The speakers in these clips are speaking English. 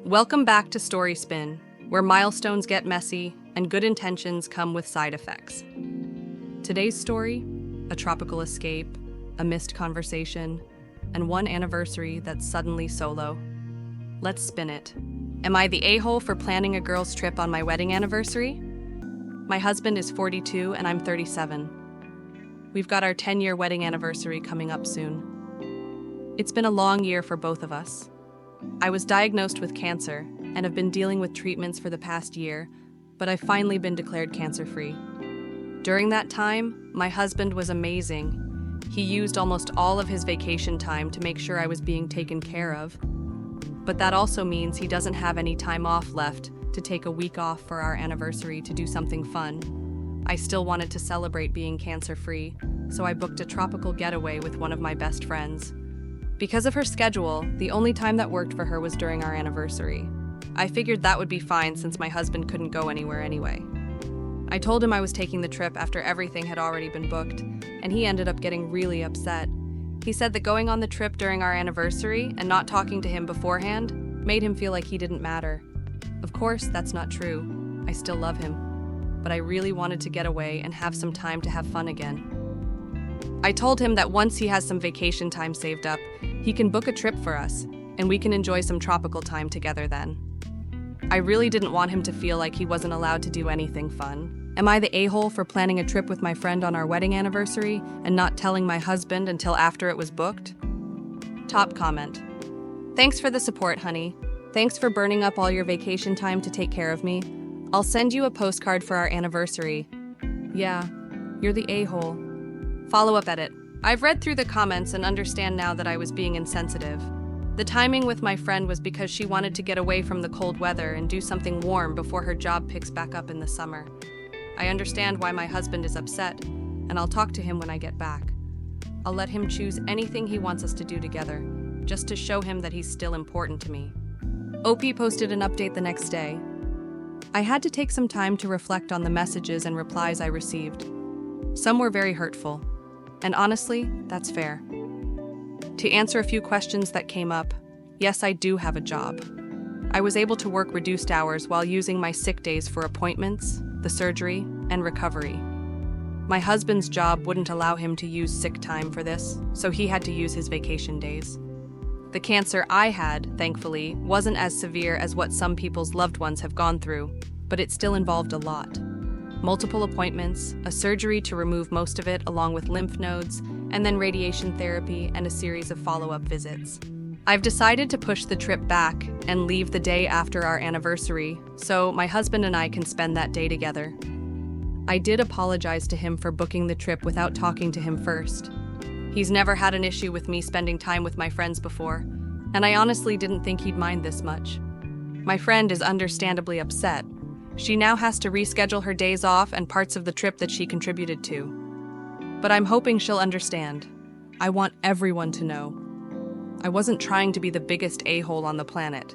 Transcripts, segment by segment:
Welcome back to StorySpin, where milestones get messy and good intentions come with side effects. Today's story, a tropical escape, a missed conversation, and one anniversary that's suddenly solo. Let's spin it. Am I the a-hole for planning a girl's trip on my wedding anniversary? My husband is 42 and I'm 37. We've got our 10-year wedding anniversary coming up soon. It's been a long year for both of us. I was diagnosed with cancer and have been dealing with treatments for the past year, but I've finally been declared cancer-free. During that time, my husband was amazing. He used almost all of his vacation time to make sure I was being taken care of. But that also means he doesn't have any time off left to take a week off for our anniversary to do something fun. I still wanted to celebrate being cancer-free, so I booked a tropical getaway with one of my best friends. Because of her schedule, the only time that worked for her was during our anniversary. I figured that would be fine since my husband couldn't go anywhere anyway. I told him I was taking the trip after everything had already been booked, and he ended up getting really upset. He said that going on the trip during our anniversary and not talking to him beforehand made him feel like he didn't matter. Of course, that's not true. I still love him, but I really wanted to get away and have some time to have fun again. I told him that once he has some vacation time saved up, he can book a trip for us, and we can enjoy some tropical time together then. I really didn't want him to feel like he wasn't allowed to do anything fun. Am I the a-hole for planning a trip with my friend on our wedding anniversary and not telling my husband until after it was booked? Top comment. Thanks for the support, honey. Thanks for burning up all your vacation time to take care of me. I'll send you a postcard for our anniversary. Yeah, you're the a-hole. Follow-up edit. I've read through the comments and understand now that I was being insensitive. The timing with my friend was because she wanted to get away from the cold weather and do something warm before her job picks back up in the summer. I understand why my husband is upset, and I'll talk to him when I get back. I'll let him choose anything he wants us to do together, just to show him that he's still important to me. OP posted an update the next day. I had to take some time to reflect on the messages and replies I received. Some were very hurtful. And honestly, that's fair. To answer a few questions that came up, yes, I do have a job. I was able to work reduced hours while using my sick days for appointments, the surgery, and recovery. My husband's job wouldn't allow him to use sick time for this, so he had to use his vacation days. The cancer I had, thankfully, wasn't as severe as what some people's loved ones have gone through, but it still involved a lot. Multiple appointments, a surgery to remove most of it along with lymph nodes, and then radiation therapy and a series of follow-up visits. I've decided to push the trip back and leave the day after our anniversary, so my husband and I can spend that day together. I did apologize to him for booking the trip without talking to him first. He's never had an issue with me spending time with my friends before, and I honestly didn't think he'd mind this much. My friend is understandably upset. She now has to reschedule her days off and parts of the trip that she contributed to. But I'm hoping she'll understand. I want everyone to know. I wasn't trying to be the biggest a-hole on the planet.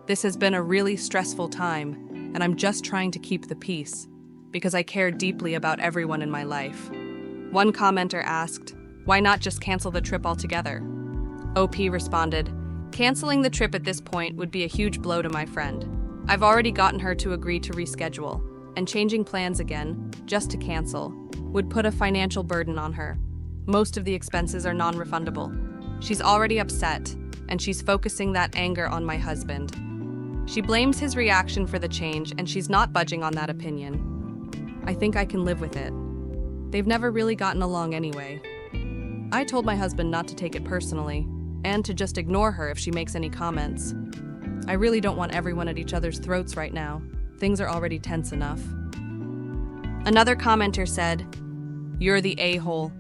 This has been a really stressful time, and I'm just trying to keep the peace, because I care deeply about everyone in my life. One commenter asked, why not just cancel the trip altogether? OP responded, canceling the trip at this point would be a huge blow to my friend. I've already gotten her to agree to reschedule, and changing plans again, just to cancel, would put a financial burden on her. Most of the expenses are non-refundable. She's already upset, and she's focusing that anger on my husband. She blames his reaction for the change, and she's not budging on that opinion. I think I can live with it. They've never really gotten along anyway. I told my husband not to take it personally, and to just ignore her if she makes any comments. I really don't want everyone at each other's throats right now. Things are already tense enough. Another commenter said, you're the a-hole.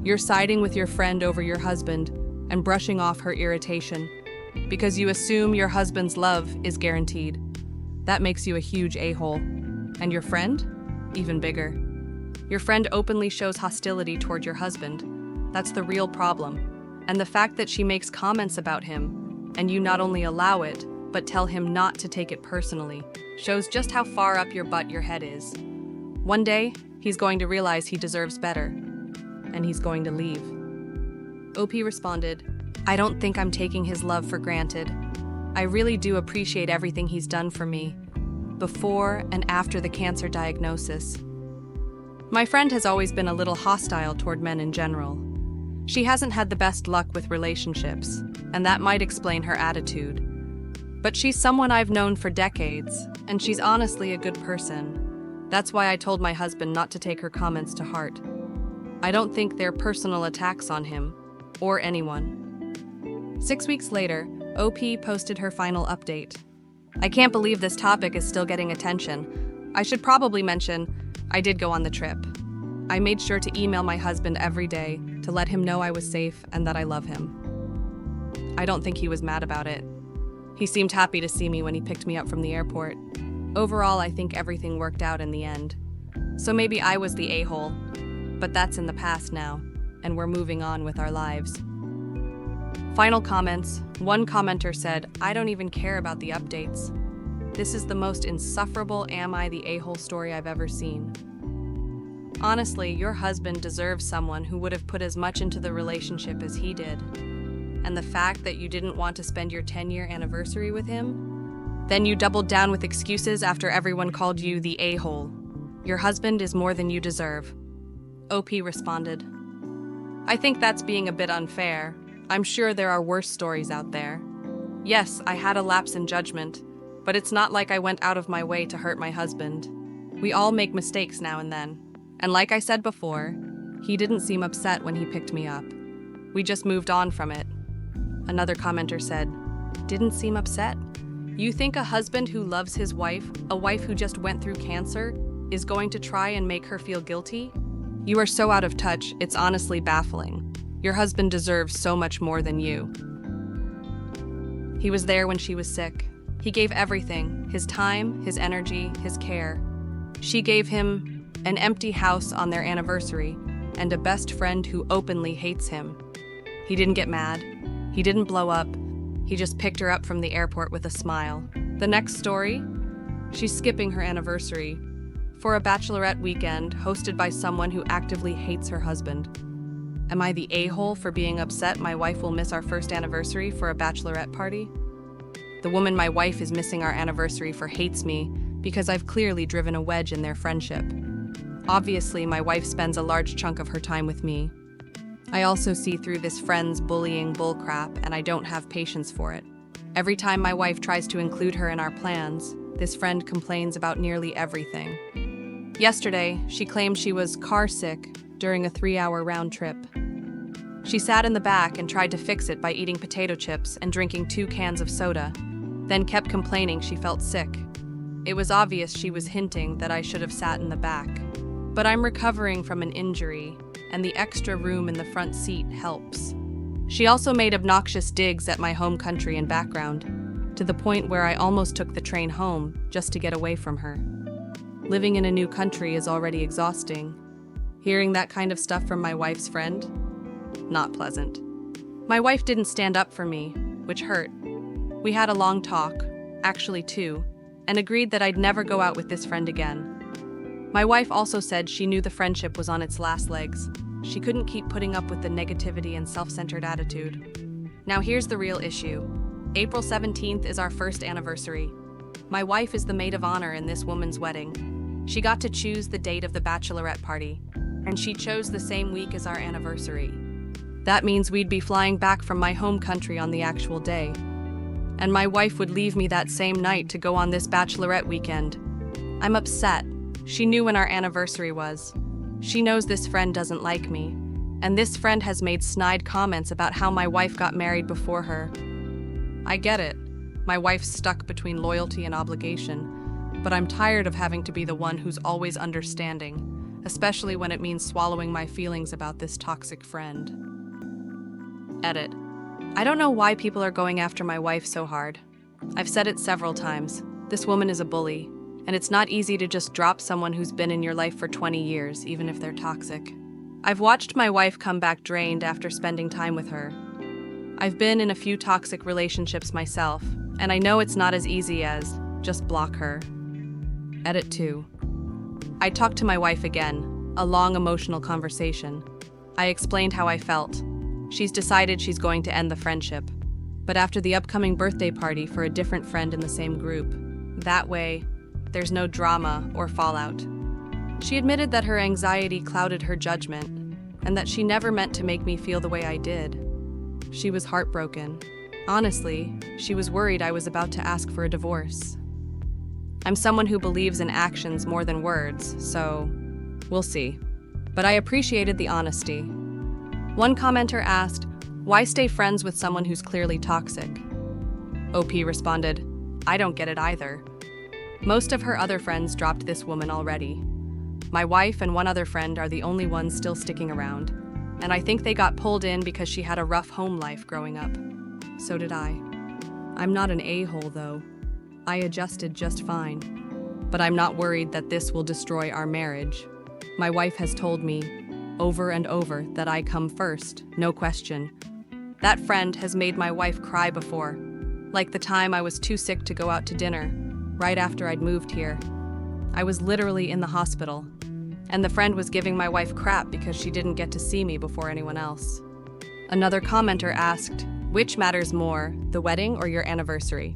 You're siding with your friend over your husband and brushing off her irritation because you assume your husband's love is guaranteed. That makes you a huge a-hole. And your friend? Even bigger. Your friend openly shows hostility toward your husband. That's the real problem. And the fact that she makes comments about him, and you not only allow it, but tell him not to take it personally, shows just how far up your butt your head is. One day, he's going to realize he deserves better, and he's going to leave. OP responded, I don't think I'm taking his love for granted. I really do appreciate everything he's done for me, before and after the cancer diagnosis. My friend has always been a little hostile toward men in general. She hasn't had the best luck with relationships, and that might explain her attitude. But she's someone I've known for decades, and she's honestly a good person. That's why I told my husband not to take her comments to heart. I don't think they're personal attacks on him, or anyone. 6 weeks later, OP posted her final update. I can't believe this topic is still getting attention. I should probably mention, I did go on the trip. I made sure to email my husband every day to let him know I was safe and that I love him. I don't think he was mad about it. He seemed happy to see me when he picked me up from the airport. Overall, I think everything worked out in the end. So maybe I was the a-hole, but that's in the past now, and we're moving on with our lives. Final comments. One commenter said, "I don't even care about the updates. This is the most insufferable am I the a-hole story I've ever seen." Honestly, your husband deserves someone who would have put as much into the relationship as he did. And the fact that you didn't want to spend your 10-year anniversary with him? Then you doubled down with excuses after everyone called you the a-hole. Your husband is more than you deserve. OP responded, "I think that's being a bit unfair. I'm sure there are worse stories out there. Yes, I had a lapse in judgment, but it's not like I went out of my way to hurt my husband. We all make mistakes now and then. And like I said before, he didn't seem upset when he picked me up. We just moved on from it." Another commenter said, "Didn't seem upset? You think a husband who loves his wife, a wife who just went through cancer, is going to try and make her feel guilty? You are so out of touch, it's honestly baffling. Your husband deserves so much more than you. He was there when she was sick. He gave everything, his time, his energy, his care. She gave him an empty house on their anniversary and a best friend who openly hates him. He didn't get mad. He didn't blow up. He just picked her up from the airport with a smile. The next story? She's skipping her anniversary for a bachelorette weekend hosted by someone who actively hates her husband. Am I the a-hole for being upset my wife will miss our first anniversary for a bachelorette party? The woman my wife is missing our anniversary for hates me because I've clearly driven a wedge in their friendship. Obviously, my wife spends a large chunk of her time with me. I also see through this friend's bullying bullcrap, and I don't have patience for it. Every time my wife tries to include her in our plans, this friend complains about nearly everything. Yesterday, she claimed she was car sick during a 3-hour round trip. She sat in the back and tried to fix it by eating potato chips and drinking 2 cans of soda, then kept complaining she felt sick. It was obvious she was hinting that I should have sat in the back. But I'm recovering from an injury, and the extra room in the front seat helps. She also made obnoxious digs at my home country and background, to the point where I almost took the train home just to get away from her. Living in a new country is already exhausting. Hearing that kind of stuff from my wife's friend? Not pleasant. My wife didn't stand up for me, which hurt. We had a long talk, actually 2, and agreed that I'd never go out with this friend again. My wife also said she knew the friendship was on its last legs. She couldn't keep putting up with the negativity and self-centered attitude. Now here's the real issue. April 17th is our first anniversary. My wife is the maid of honor in this woman's wedding. She got to choose the date of the bachelorette party, and she chose the same week as our anniversary. That means we'd be flying back from my home country on the actual day. And my wife would leave me that same night to go on this bachelorette weekend. I'm upset. She knew when our anniversary was. She knows this friend doesn't like me, and this friend has made snide comments about how my wife got married before her. I get it. My wife's stuck between loyalty and obligation, but I'm tired of having to be the one who's always understanding, especially when it means swallowing my feelings about this toxic friend. Edit. I don't know why people are going after my wife so hard. I've said it several times. This woman is a bully. And it's not easy to just drop someone who's been in your life for 20 years, even if they're toxic. I've watched my wife come back drained after spending time with her. I've been in a few toxic relationships myself, and I know it's not as easy as just block her. Edit 2. I talked to my wife again, a long emotional conversation. I explained how I felt. She's decided she's going to end the friendship. but after the upcoming birthday party for a different friend in the same group. That way, there's no drama or fallout. She admitted that her anxiety clouded her judgment, and that she never meant to make me feel the way I did. She was heartbroken. Honestly, she was worried I was about to ask for a divorce. I'm someone who believes in actions more than words, so we'll see. But I appreciated the honesty. One commenter asked, "Why stay friends with someone who's clearly toxic?" OP responded, "I don't get it either." Most of her other friends dropped this woman already. My wife and one other friend are the only ones still sticking around, and I think they got pulled in because she had a rough home life growing up. So did I. I'm not an a-hole, though. I adjusted just fine. But I'm not worried that this will destroy our marriage. My wife has told me, over and over, that I come first, no question. That friend has made my wife cry before, like the time I was too sick to go out to dinner, right after I'd moved here. I was literally in the hospital, and the friend was giving my wife crap because she didn't get to see me before anyone else. Another commenter asked, "Which matters more, the wedding or your anniversary?"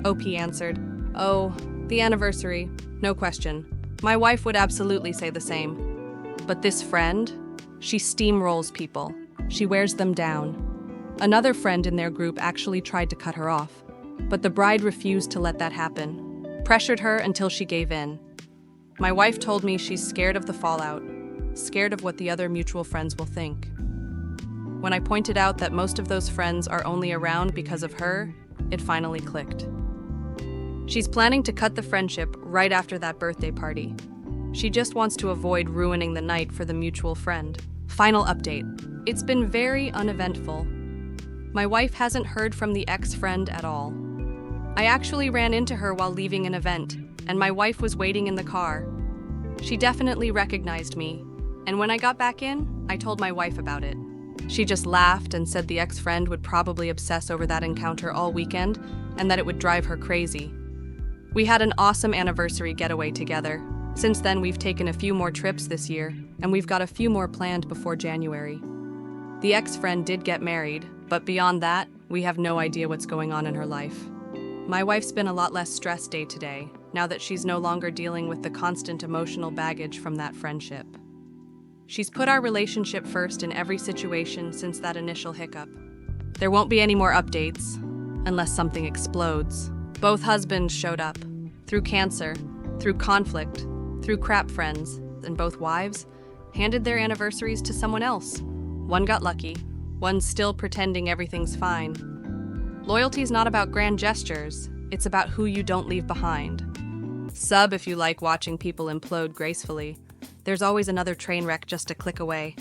OP answered, "Oh, the anniversary, no question. My wife would absolutely say the same. But this friend, she steamrolls people. She wears them down. Another friend in their group actually tried to cut her off, but the bride refused to let that happen, pressured her until she gave in. My wife told me she's scared of the fallout, scared of what the other mutual friends will think. When I pointed out that most of those friends are only around because of her, it finally clicked. She's planning to cut the friendship right after that birthday party. She just wants to avoid ruining the night for the mutual friend. Final update. It's been very uneventful. My wife hasn't heard from the ex-friend at all. I actually ran into her while leaving an event, and my wife was waiting in the car. She definitely recognized me, and when I got back in, I told my wife about it. She just laughed and said the ex-friend would probably obsess over that encounter all weekend, and that it would drive her crazy. We had an awesome anniversary getaway together. Since then, we've taken a few more trips this year, and we've got a few more planned before January. The ex-friend did get married, but beyond that, we have no idea what's going on in her life. My wife's been a lot less stressed day to day, now that she's no longer dealing with the constant emotional baggage from that friendship. She's put our relationship first in every situation since that initial hiccup. There won't be any more updates, unless something explodes. Both husbands showed up, through cancer, through conflict, through crap friends, and both wives handed their anniversaries to someone else. One got lucky, one's still pretending everything's fine. Loyalty's not about grand gestures, it's about who you don't leave behind. Sub if you like watching people implode gracefully. There's always another train wreck just a click away.